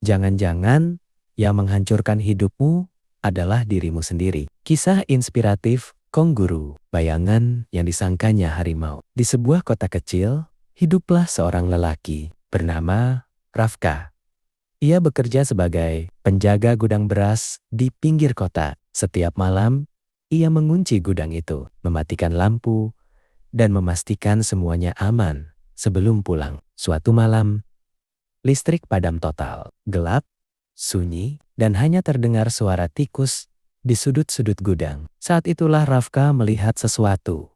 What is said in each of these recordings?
Jangan-jangan yang menghancurkan hidupmu adalah dirimu sendiri. Kisah inspiratif Kong Guru, bayangan yang disangkanya harimau. Di sebuah kota kecil, hiduplah seorang lelaki bernama Rafka. Ia bekerja sebagai penjaga gudang beras di pinggir kota. Setiap malam, ia mengunci gudang itu, mematikan lampu, dan memastikan semuanya aman sebelum pulang. Suatu malam, listrik padam total, gelap, sunyi, dan hanya terdengar suara tikus di sudut-sudut gudang. Saat itulah Rafka melihat sesuatu.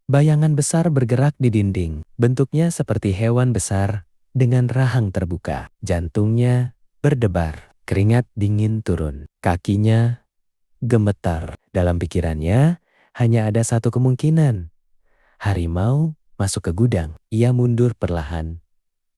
Bayangan besar bergerak di dinding, bentuknya seperti hewan besar dengan rahang terbuka. Jantungnya berdebar, keringat dingin turun, kakinya gemetar. Dalam pikirannya, hanya ada satu kemungkinan. Harimau masuk ke gudang. Ia mundur perlahan.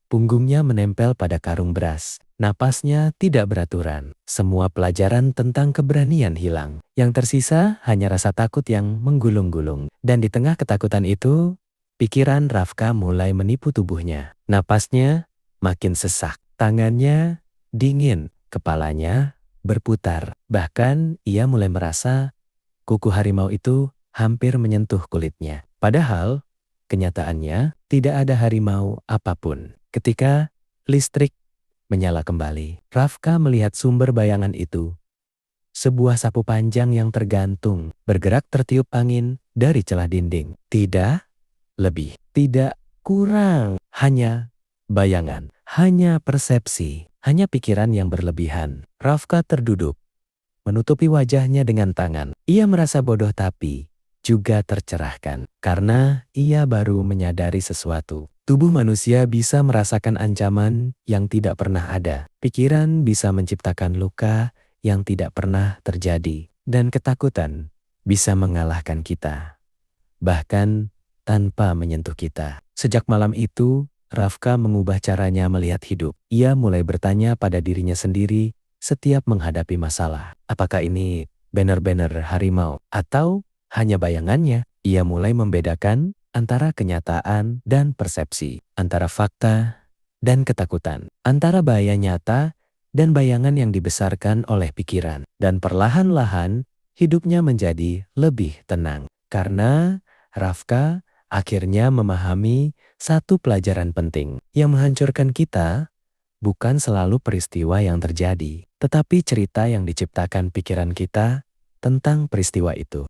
Punggungnya menempel pada karung beras. Napasnya tidak beraturan. Semua pelajaran tentang keberanian hilang. Yang tersisa hanya rasa takut yang menggulung-gulung. Dan di tengah ketakutan itu, pikiran Rafka mulai menipu tubuhnya. Napasnya makin sesak. Tangannya dingin. Kepalanya berputar. Bahkan ia mulai merasa kuku harimau itu hampir menyentuh kulitnya. Padahal, kenyataannya tidak ada harimau apapun. Ketika listrik menyala kembali, Rafka melihat sumber bayangan itu. Sebuah sapu panjang yang tergantung, bergerak tertiup angin dari celah dinding. Tidak lebih, tidak kurang. Hanya bayangan, hanya persepsi, hanya pikiran yang berlebihan. Rafka terduduk, menutupi wajahnya dengan tangan. Ia merasa bodoh tapi juga tercerahkan, karena ia baru menyadari sesuatu. Tubuh manusia bisa merasakan ancaman yang tidak pernah ada. Pikiran bisa menciptakan luka yang tidak pernah terjadi. Dan ketakutan bisa mengalahkan kita, bahkan tanpa menyentuh kita. Sejak malam itu, Rafka mengubah caranya melihat hidup. Ia mulai bertanya pada dirinya sendiri setiap menghadapi masalah. Apakah ini benar-benar harimau atau hanya bayangannya? Ia mulai membedakan antara kenyataan dan persepsi, antara fakta dan ketakutan, antara bahaya nyata dan bayangan yang dibesarkan oleh pikiran. Dan perlahan-lahan hidupnya menjadi lebih tenang. Karena Rafka akhirnya memahami satu pelajaran penting. Yang menghancurkan kita bukan selalu peristiwa yang terjadi, tetapi cerita yang diciptakan pikiran kita tentang peristiwa itu.